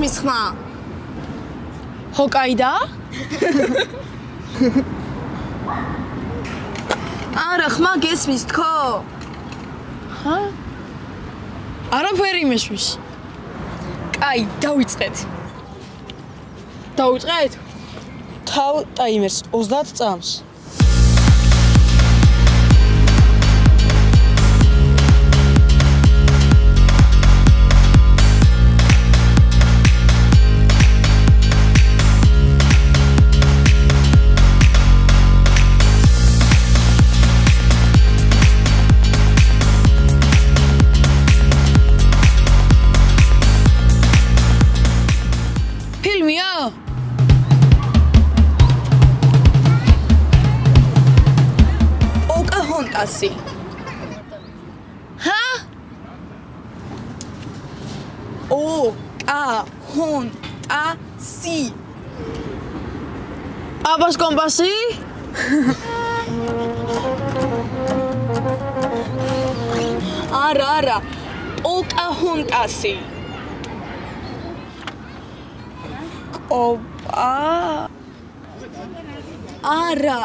გესმის ხმა? ჰოკაიდა? არა, ხმა გესმის თქო? ჰა? არაფერი მესმის. კაი, დავიწყეთ. დავიწყეთ? თავ ტაიმერს 30 წამს. Հա? Օկահոնտասի Աբաս կոմպասի? Արա, օկահոնտասի Կոպա Արա,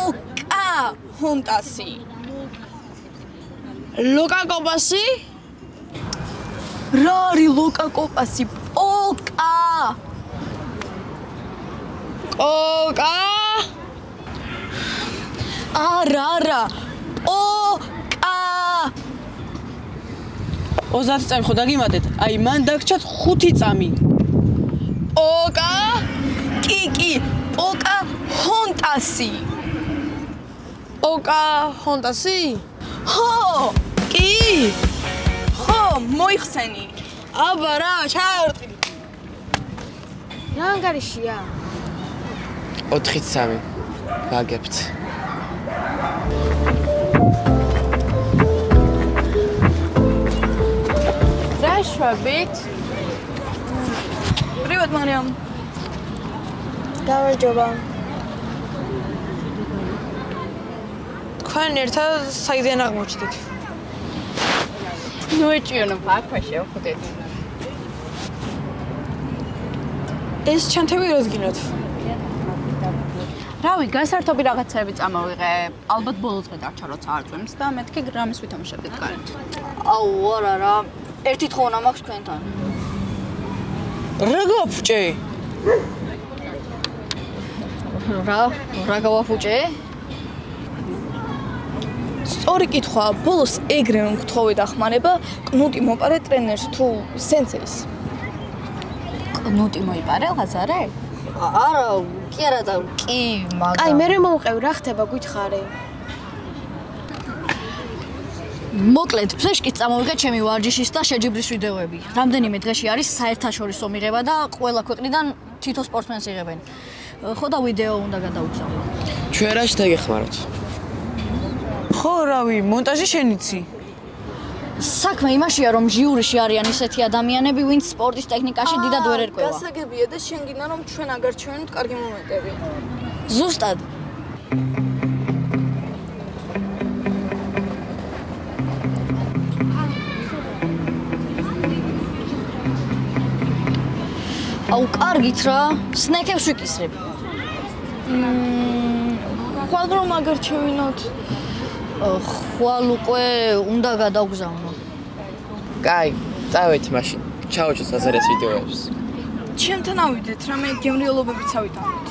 օկահոնտասի Loca copasi? Rari loca copasi. Oca. Oca. Ara. Oca. 30 წამი ხო დაგიმატეთ? აი, მან დაგჭათ 5 წამი. Oca. Kiki. Oca hontasi. Oca hontasi? Ho! Კი! ხო, მოიხსენი. აბა რა, ჩაარტი. რა ანგარიშია? 4-3. ვაგებთ. დაშვებით. Привет, Марიამ. გამარჯობა. თქვენ ერთად საიდან აღმოჩნდით? Nu ეჭიანო ფაქვა შევხვდეთ. ეს ჩანთები რას გინოთ? რავი, გასართობი რაღაცები წამოვიღე. ალბათ ბოლო დღე დარჩა როცა არ წვიმს და მეთქი გრამის ვითამაშებდით გარეთ. აუ, არა, ერთი თხოვნა მაქვს თქვენთან. რა გავაფუჭე? რა გავაფუჭე? სწორი კითხვა, ბოლოს ეგრე რომ გთხოვე დახმარება, კნუტი მოპარე ტრენერს თუ სენსეის? კნუტი მოიპარე ლაზარე? არა, კი არა და კი, მაგრამ აი, მე მოვყევი, რა ხდება, გითხარი. მოკლედ, ფლეშკით წამოვიღე ჩემი ვარჯიშის და შეჯიბრის ვიდეოები. რამდენიმე დღეში არის საერთაშორისო მიღება და ყველა ქვეყნიდან თითო სპორტსმენს იღებენ. ხო და ვიდეო უნდა გადავგზავნო. ჩვენ რა შეგეხმაროთ? ხო, რავი, მონტაჟი შენიცი. საქმე იმაშია, რომ ჟიურიში არიან ისეთი ადამიანები, ვინც სპორტის ტექნიკაში დიდად ვერ ერკვევა. გასაგებია და შენ გინდა რომ ჩვენ აგარჩევენოთ კარგი მომენტები. ზუსტად. აუ, კარგით რა, სნეკებს ვიკისრებ. ხვალ რომ აგარჩევინოთ. ხვალ უკვე უნდა გადავგზავნო. კაი, წავით მაშინ. ჩაუჭოთ აზერეს ვიდეოებს. ჩემთან ავიდეთ, რამე გემრიელობებიც ავიტანოთ.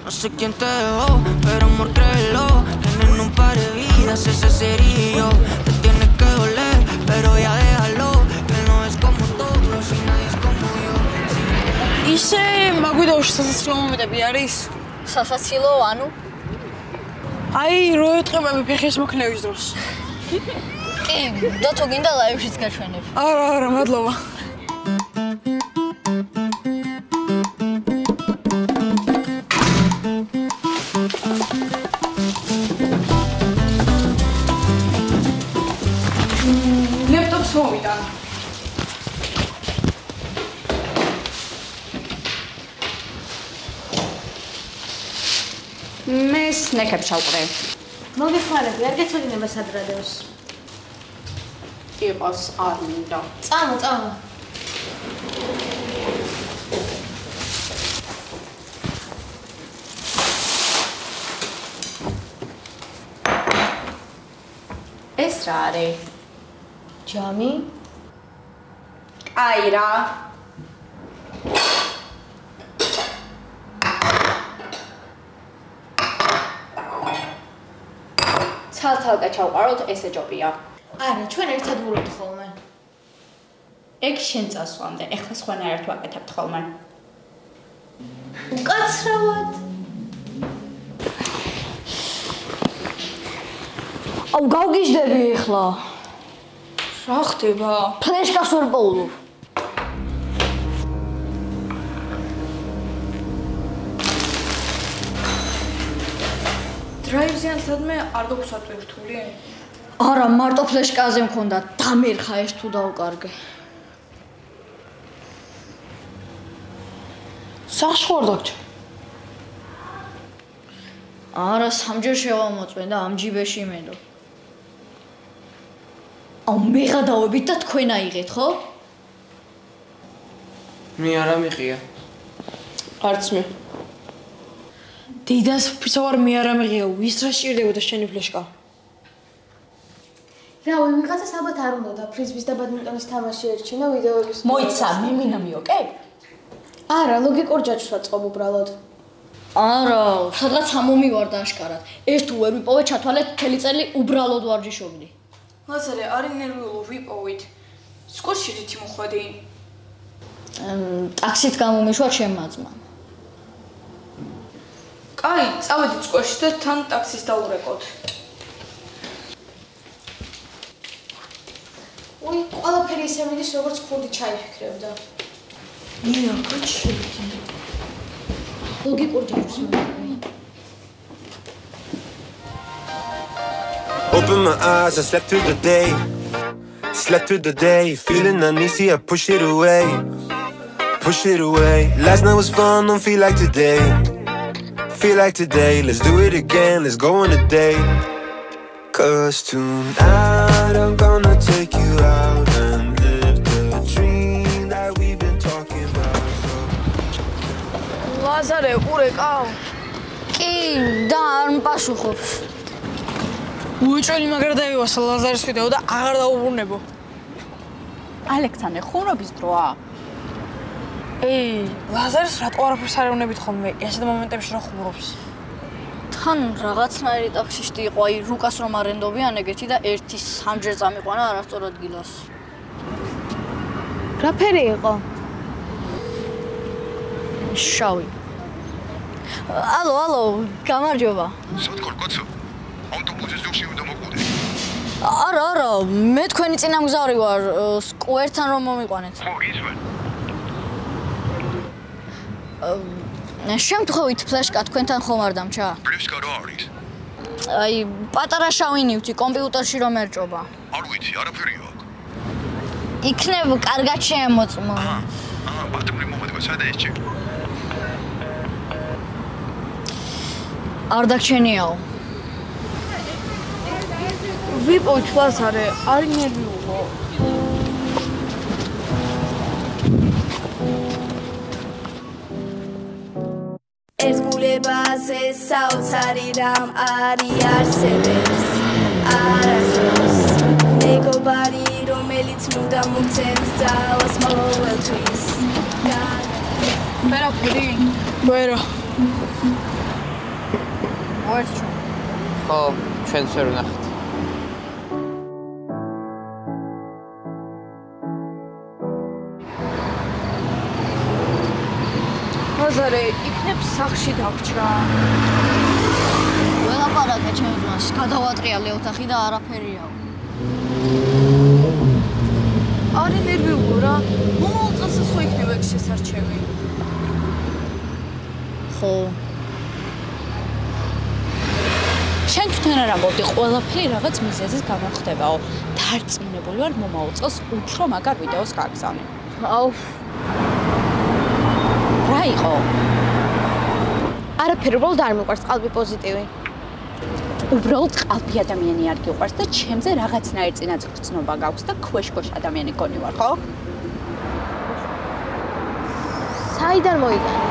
No sé quién te dejó, pero amor créelo. Tienen un par de vidas, ese sería. Te tiene que doler, pero ya déjalo. Que no es como todos y nadie es como yo. ისე მაგვიდაუში სასაცილო მომენტები არის? სასაცილო, ანუ? აი, რო ეტყებები ფეხის მოქნევის დროს. კი, და თუ გინდა ლაივშიც გაჩვენებ. არა, მადლობა. ლეპტოპს მოვიტან. მე სნეკებს ჩავყრე. მოგეხმარები, არ გეცოდინება სადრადევს. იყოს არ მინდა. წამო. ეს რა არის? ჯამი? აი რა. ცალ-ცალკე ჩავყაროთ, ესე ჯობია. არა, ჩვენ ერთად ვუროთ ხოლმე. ეგ შენ წასვლამდე, ეხლა სხვანაირად ვაკეთებთ ხოლმე. უკაცრავად. აუ გავგიჟდები ეხლა. რა ხდება? ფლეშკას ვერ პოულობ. დრაივზიან სადმე არ გქოსათ ერთული? არა, მარტო ფლეშკაზე მქონდა, დამერხა ეს თუ დავკარგე. სახლში ხარ დაგჭა? არა, სამჯერ შევამოწმე და ამ ჯიბეში იმედო. აუ მე გადავებით და თქვენ აიღეთ, ხო? მე არა მიყია. არც მე. დიდას ფიცავარ მე არა მიღია, ვის რა სჭირდებოდა შენი ფლეშკა? რავი, ვიღაცას ალბათ არ უნდა და ფრიზბის და ბადმინტონის თამაში ერჩინა ვიდეოების. მოიცა, მე მინამიოკე? არა, ლოგიკურ ჯაჭვს ვაწყობ უბრალოდ. არა, სადღაც ამომივარ და აშკარად. ეს თუ ვერ ვიპოვე, ჩათვალეთ მთელი წელი უბრალოდ ვარჯიშობდი. ლაზარე, არი ნერვიულო ვიპოვით. სკოლში რითი მოხვედი? ტაქსით გამომიშვა ჩემმა ძმამ. კაი, წავედით სკოლში და თან ტაქსის დაურეკოთ. უი, ყველაფერი ისე მიდის, როგორც ქურდი ჩაიფიქრებდა. ია, კაჩეთი. ლოგიკურ ჯაჭვს მოვიდა. Open my eyes, I slept through the day. Slept through the day, feeling uneasy, I push it away. Push it away. Last night was fun, don't feel like today. Feel like today, let's do it again, let's go on a date. Cause tonight I'm gonna take you out and live the dream that we've been talking about. ლაზარე, ყურეკავ? კი, და არ მპასუხობს. უეჭველი მაგრა დაივასა ლაზარის ვიდეო და აღარ დაუბრუნებო. ალექსანდრე, ხუმრობის დროა. ლაზარის რატო არაფერს არ ეუბნებით ხოლმე? ესეთ მომენტებში რა ხუმრობს? თან რაღაცნაირი ტაქსისტი იყო, აი რუკას რომ არენდობიან ეგეთი და ერთი სამჯერ წამიყვანა არასწორ ადგილას. რა ფერი იყო? შავი. ალო, გამარჯობა. სოთქორ კოცო. ავტობუსის ძუხში უნდა მოკვდე. არა, მე თქვენი წინამგზავრი ვარ, სკვერთან რომ მომიყვანეთ. ხო, ისვენ. შემთხვევით ფლეშკა თქვენთან ხომ არ დამჭა? ფლეშკა რა არის? აი, პატარა შავი ნივთი კომპიუტერში რომ ერჭობა. არ ვიცი, არაფერი აქვს. იქნებ კარგად შემოწმო. ბატონი მომედგა, სადა ეს ჩი? არ დაგჩენიაო. ვიპოვით ლაზარე, არი ნერვიულო. ერთგულებაზე საოცარი რამ არის არსებობს არასდროს მეგობარი რომელიც ნუდა მოგცემს ძალას ყოველთვის ვერაფერი? ვერა. ხო, ჩვენც ვერ ვნახეთ. ლაზარე, იქნებ სახლში დაგჭრა. ველაპარაკე ჩემს ძმას, გადავატრიალე ოთახი და არაფერიაო. არი ნერვიულო რა. მომავალ წელსაც ხო იქნება ეგ შესარჩევი? ხო. შენ თვითონ არ ამბობდი, ყველაფერი რაღაც მიზეზის გამო ხდებაო. დარწმუნებული ვარ, მომავალ წელს უფრო მაგარ ვიდეოს გაგზავნე. აუ. რა იყო? არაფერი, უბრალოდ არ მიყვარს ყალბი პოზიტივი. უბრალოდ ყალბი ადამიანი არ გიყვარს და ჩემზე რაღაცნაირ წინაწილწნობა გაქვს და ქვეშ ადამიანი გონი ვარ, ხო? საიდან მოიგანი?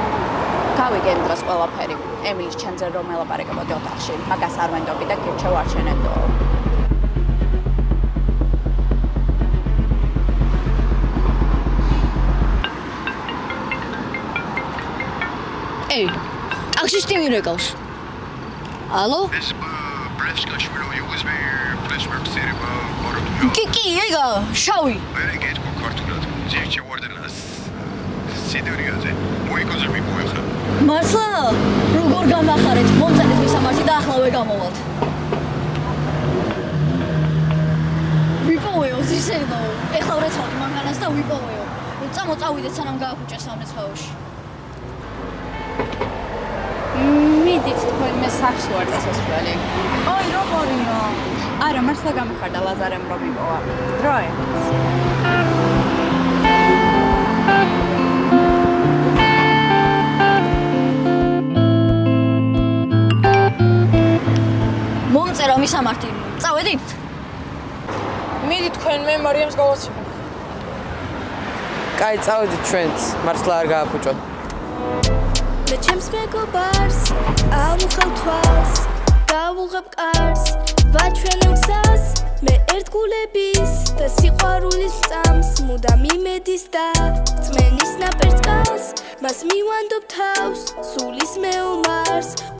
გავიგე დღეს ყველაფერი. ემილის ჩემზე რომ ელაპარაკებოდი ოთახში, მაგას არ ვენდობი და გირჩევ არ შენედო. Эй, таксисти მირეკავს. Алло? ეს ბრესკაშვილო USB ფლეშმერკსირება ბოროტუა. კი, ეგა, შავი. მე გეთქო ქართულად. ძიჭი ვარდენას. სიდერიაზე. მოიგოზე მიგუეხა. მართლა? როგორ გამახარეთ? მომწერეთ მისამართი და ახლა ვეგამოვალთ. ვიპოვეო ზისენო. ეხლა ვრეცავდი მანგანას და ვიპოვეო. წამოწავიდეთ სანამ გაახვიჭეს სამრეცხაოში. მიდით თქვენ მე სახში ვარ დასასვლელი. აი როგორია? არა, მართლა გამიხარდა ლაზარემ რომ მიპოვა. დროე. მომწერა მისამართი. წავედით? მიდი თქვენ მე მარიამს გავაცნობ. კაი, წავედით ჩვენც, მართლა არ გააფუჭოთ. მე ჩემს მეგობარს ავუხავ თვალს გავუღებ კარს ვაჩვენებ გზას მე ერთგულების და სიყვარულის წამს მუდამ იმედის და რწმენის ნაპერწკალს მას მივანდობ თავს სულის მეო